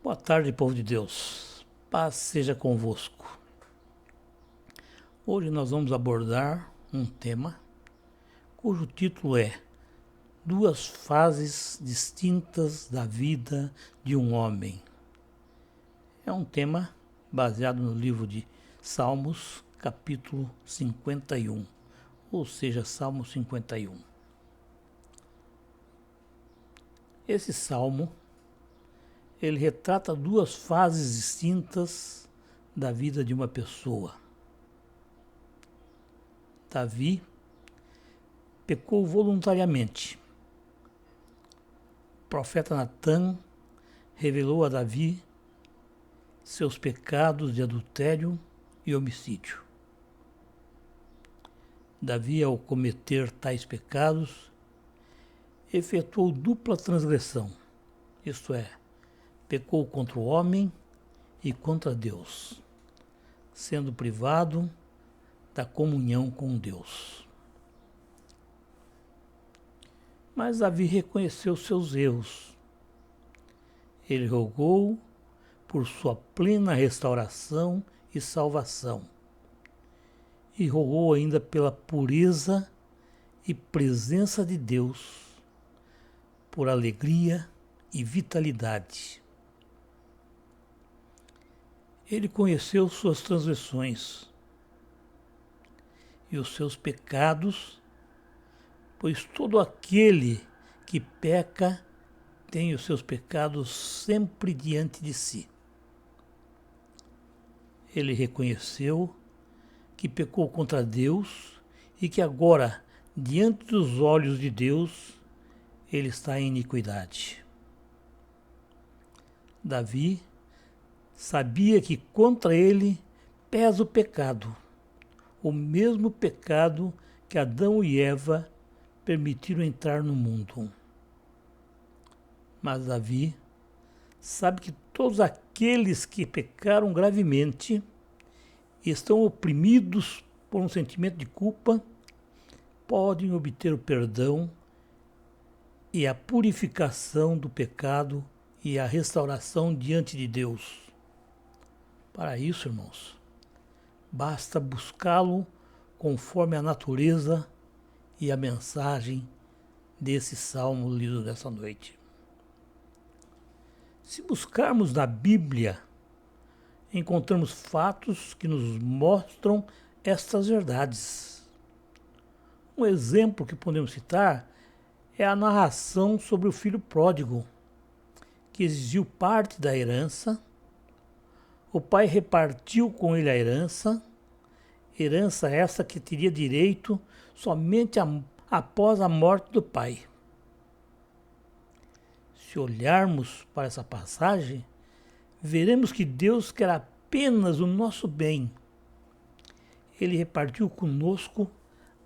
Boa tarde, povo de Deus. Paz seja convosco. Hoje nós vamos abordar um tema cujo título é Duas fases distintas da vida de um homem. É um tema baseado no livro de Salmos, capítulo 51, ou seja, Salmo 51. Esse salmo ele retrata duas fases distintas da vida de uma pessoa. Davi pecou voluntariamente. O profeta Natã revelou a Davi seus pecados de adultério e homicídio. Davi, ao cometer tais pecados, efetuou dupla transgressão, isto é, pecou contra o homem e contra Deus, sendo privado da comunhão com Deus. Mas Davi reconheceu seus erros. Ele rogou por sua plena restauração e salvação. E rogou ainda pela pureza e presença de Deus, por alegria e vitalidade. Ele conheceu suas transgressões e os seus pecados, pois todo aquele que peca tem os seus pecados sempre diante de si. Ele reconheceu que pecou contra Deus e que agora, diante dos olhos de Deus, ele está em iniquidade. Davi sabia que contra ele pesa o pecado, o mesmo pecado que Adão e Eva permitiram entrar no mundo. Mas Davi sabe que todos aqueles que pecaram gravemente estão oprimidos por um sentimento de culpa, podem obter o perdão e a purificação do pecado e a restauração diante de Deus. Para isso, irmãos, basta buscá-lo conforme a natureza e a mensagem desse salmo lido dessa noite. Se buscarmos na Bíblia, encontramos fatos que nos mostram estas verdades. Um exemplo que podemos citar é a narração sobre o filho pródigo, que exigiu parte da herança. O pai repartiu com ele a herança essa que teria direito somente após a morte do pai. Se olharmos para essa passagem, veremos que Deus quer apenas o nosso bem. Ele repartiu conosco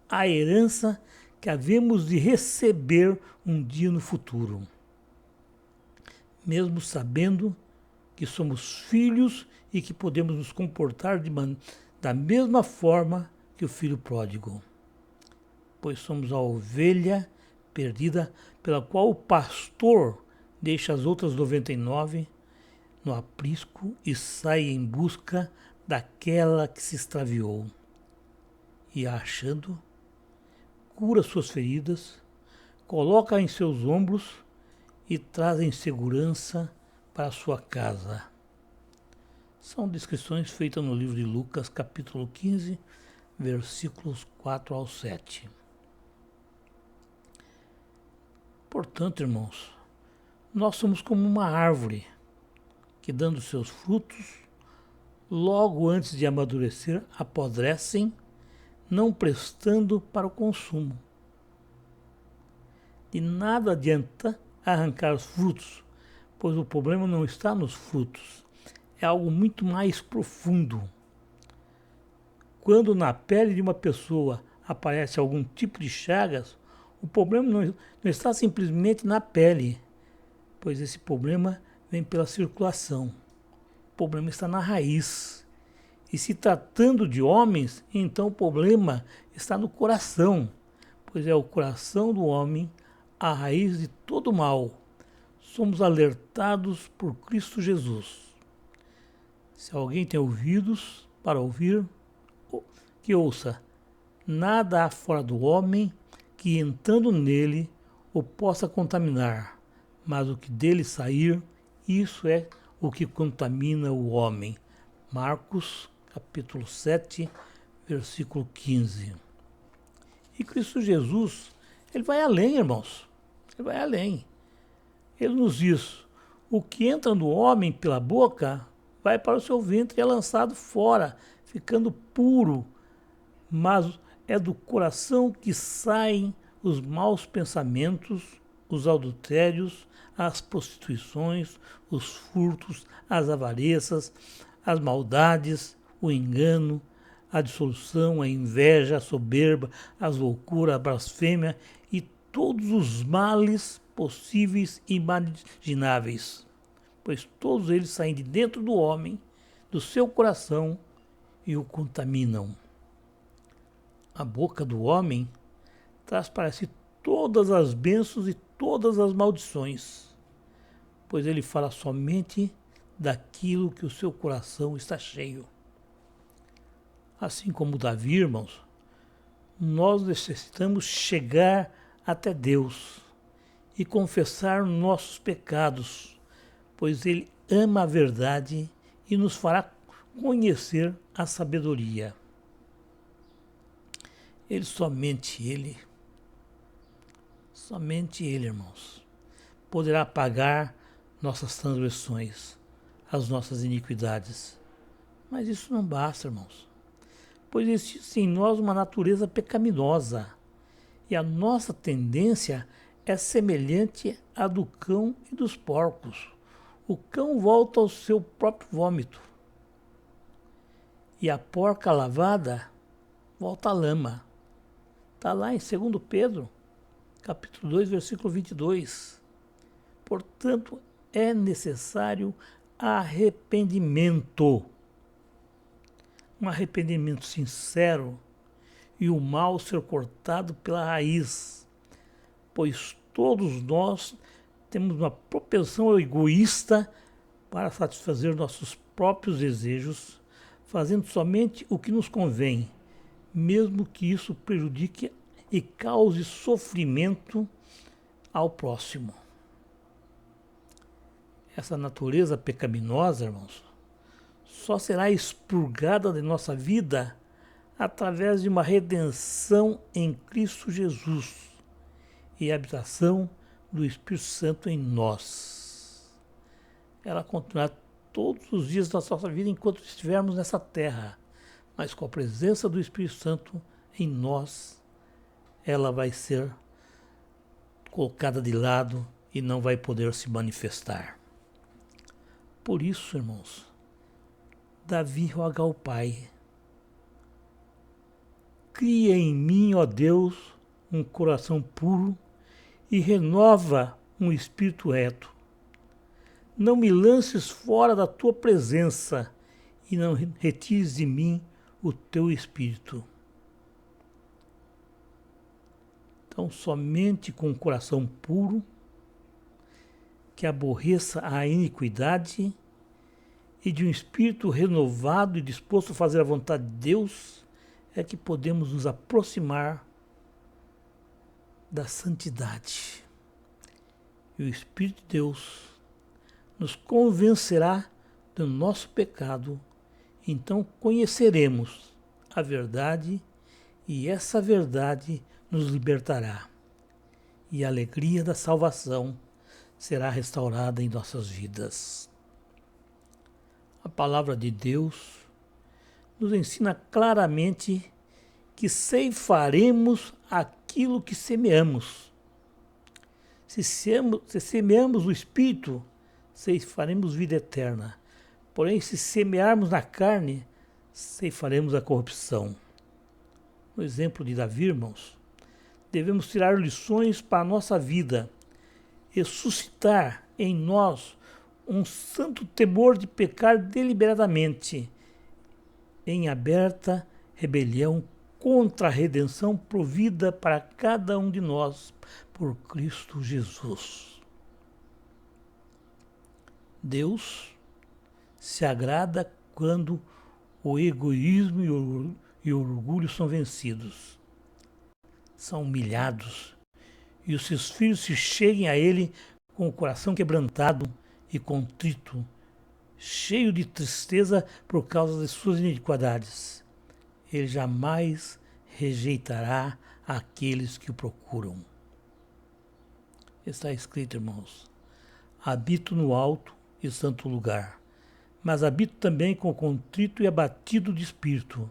a herança que havemos de receber um dia no futuro, mesmo sabendo que somos filhos e que podemos nos comportar da mesma forma que o filho pródigo, pois somos a ovelha perdida pela qual o pastor deixa as outras 99 no aprisco e sai em busca daquela que se extraviou. E a achando, cura suas feridas, coloca em seus ombros e traz em segurança para sua casa. São descrições feitas no livro de Lucas, capítulo 15, versículos 4 ao 7. Portanto, irmãos, nós somos como uma árvore que, dando seus frutos, logo antes de amadurecer, apodrecem, não prestando para o consumo. De nada adianta arrancar os frutos, pois o problema não está nos frutos, é algo muito mais profundo. Quando na pele de uma pessoa aparece algum tipo de chagas, o problema não está simplesmente na pele, pois esse problema vem pela circulação. O problema está na raiz. E se tratando de homens, então o problema está no coração, pois é o coração do homem a raiz de todo mal. somos alertados por Cristo Jesus. Se alguém tem ouvidos para ouvir, que ouça. Nada há fora do homem que, entrando nele, o possa contaminar, mas o que dele sair, isso é o que contamina o homem. Marcos, capítulo 7, versículo 15. E Cristo Jesus, ele vai além, irmãos. Ele vai além. Ele nos diz, o que entra no homem pela boca vai para o seu ventre e é lançado fora, ficando puro. Mas é do coração que saem os maus pensamentos, os adultérios, as prostituições, os furtos, as avarezas, as maldades, o engano, a dissolução, a inveja, a soberba, as loucuras, a blasfêmia e todos os males possíveis e imagináveis, pois todos eles saem de dentro do homem, do seu coração, e o contaminam. A boca do homem traz para si todas as bênçãos e todas as maldições, pois ele fala somente daquilo que o seu coração está cheio. Assim como Davi, irmãos, nós necessitamos chegar até Deus e confessar nossos pecados, pois ele ama a verdade e nos fará conhecer a sabedoria. Somente Ele, irmãos, poderá apagar nossas transgressões, as nossas iniquidades. Mas isso não basta, irmãos, pois existe em nós uma natureza pecaminosa e a nossa tendência é semelhante à do cão e dos porcos. O cão volta ao seu próprio vômito e a porca lavada volta à lama. Está lá em 2 Pedro, capítulo 2, versículo 22. Portanto, é necessário arrependimento. Um arrependimento sincero e o mal ser cortado pela raiz, pois todos nós temos uma propensão egoísta para satisfazer nossos próprios desejos, fazendo somente o que nos convém, mesmo que isso prejudique e cause sofrimento ao próximo. Essa natureza pecaminosa, irmãos, só será expurgada de nossa vida através de uma redenção em Cristo Jesus e a habitação do Espírito Santo em nós. Ela continuará todos os dias da nossa vida enquanto estivermos nessa terra, mas com a presença do Espírito Santo em nós, ela vai ser colocada de lado e não vai poder se manifestar. Por isso, irmãos, Davi roga ao Pai: cria em mim, ó Deus, um coração puro e renova um espírito reto. Não me lances fora da tua presença e não retires de mim o teu espírito. Então, somente com um coração puro, que aborreça a iniquidade, e de um espírito renovado e disposto a fazer a vontade de Deus, é que podemos nos aproximar da santidade. E o Espírito de Deus nos convencerá do nosso pecado, então conheceremos a verdade e essa verdade nos libertará. E a alegria da salvação será restaurada em nossas vidas. A palavra de Deus nos ensina claramente que ceifaremos aquilo que semeamos. Se semeamos o Espírito, ceifaremos vida eterna. Porém, se semearmos na carne, ceifaremos a corrupção. No exemplo de Davi, irmãos, devemos tirar lições para a nossa vida e suscitar em nós um santo temor de pecar deliberadamente, em aberta rebelião contra a redenção provida para cada um de nós por Cristo Jesus. Deus se agrada quando o egoísmo e o orgulho são vencidos, são humilhados, e os seus filhos se cheguem a Ele com o coração quebrantado e contrito, cheio de tristeza por causa de suas iniquidades. Ele jamais rejeitará aqueles que o procuram. Está escrito, irmãos: habito no alto e santo lugar, mas habito também com o contrito e abatido de espírito,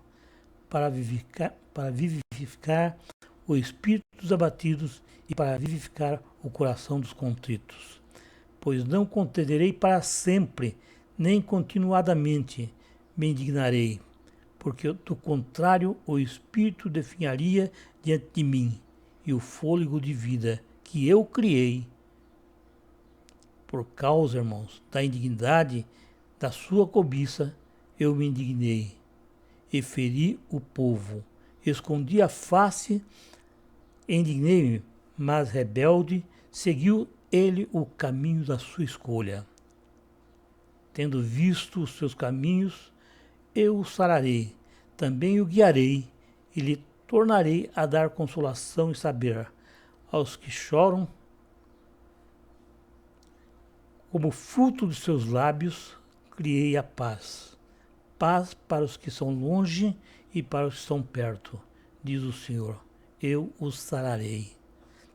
para vivificar o espírito dos abatidos e para vivificar o coração dos contritos. Pois não contenderei para sempre, nem continuadamente me indignarei, porque do contrário o espírito definharia diante de mim, e o fôlego de vida que eu criei. Por causa, irmãos, da indignidade da sua cobiça, eu me indignei e feri o povo. Escondi a face, indignei-me, mas rebelde, seguiu ele o caminho da sua escolha. Tendo visto os seus caminhos, eu o sararei, também o guiarei, e lhe tornarei a dar consolação e saber aos que choram, como fruto dos seus lábios, criei a paz. Paz para os que são longe e para os que estão perto, diz o Senhor. Eu os sararei.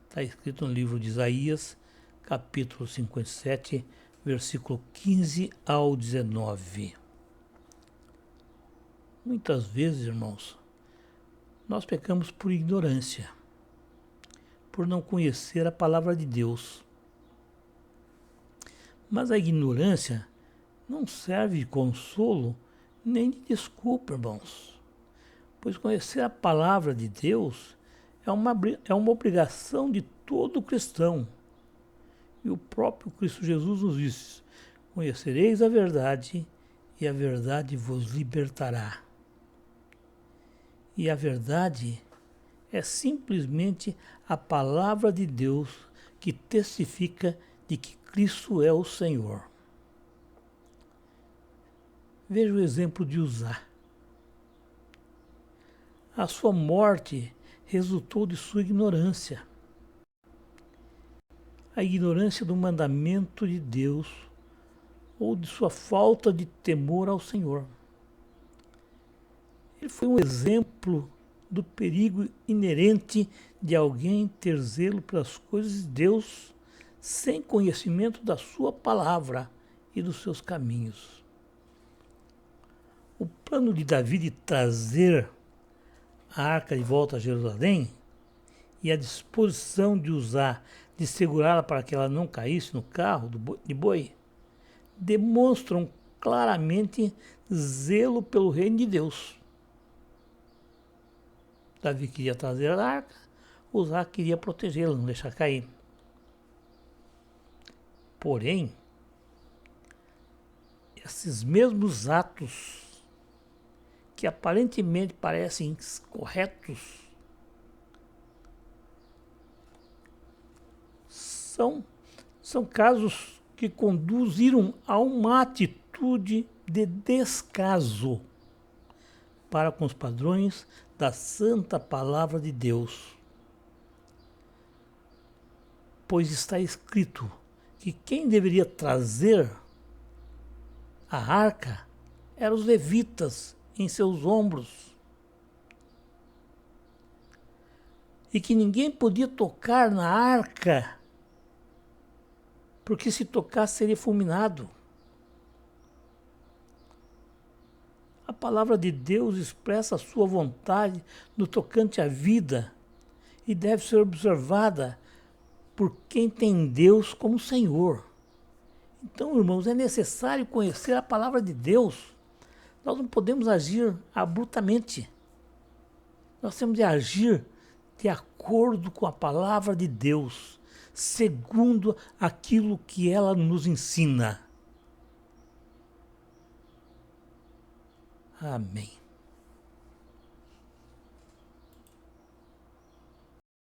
Está escrito no livro de Isaías, capítulo 57, versículo 15 ao 19. Muitas vezes, irmãos, nós pecamos por ignorância, por não conhecer a palavra de Deus. Mas a ignorância não serve de consolo nem de desculpa, irmãos. Pois conhecer a palavra de Deus é uma obrigação de todo cristão. E o próprio Cristo Jesus nos diz: conhecereis a verdade e a verdade vos libertará. E a verdade é simplesmente a palavra de Deus que testifica de que Cristo é o Senhor. Veja o exemplo de Uzá. A sua morte resultou de sua ignorância. A ignorância do mandamento de Deus ou de sua falta de temor ao Senhor. Ele foi um exemplo do perigo inerente de alguém ter zelo pelas coisas de Deus sem conhecimento da sua palavra e dos seus caminhos. O plano de Davi de trazer a arca de volta a Jerusalém e a disposição de Uzá de segurá-la para que ela não caísse no carro de boi demonstram claramente zelo pelo reino de Deus. Davi queria trazer a arca, Uzá queria protegê-la, não deixar cair. Porém, esses mesmos atos que aparentemente parecem corretos são casos que conduziram a uma atitude de descaso para com os padrões da santa palavra de Deus. Pois está escrito que quem deveria trazer a arca eram os levitas em seus ombros. E que ninguém podia tocar na arca, porque se tocasse seria fulminado. A palavra de Deus expressa a sua vontade no tocante à vida e deve ser observada por quem tem Deus como Senhor. Então, irmãos, é necessário conhecer a palavra de Deus. Nós não podemos agir abruptamente. Nós temos de agir de acordo com a palavra de Deus, segundo aquilo que ela nos ensina. Amém.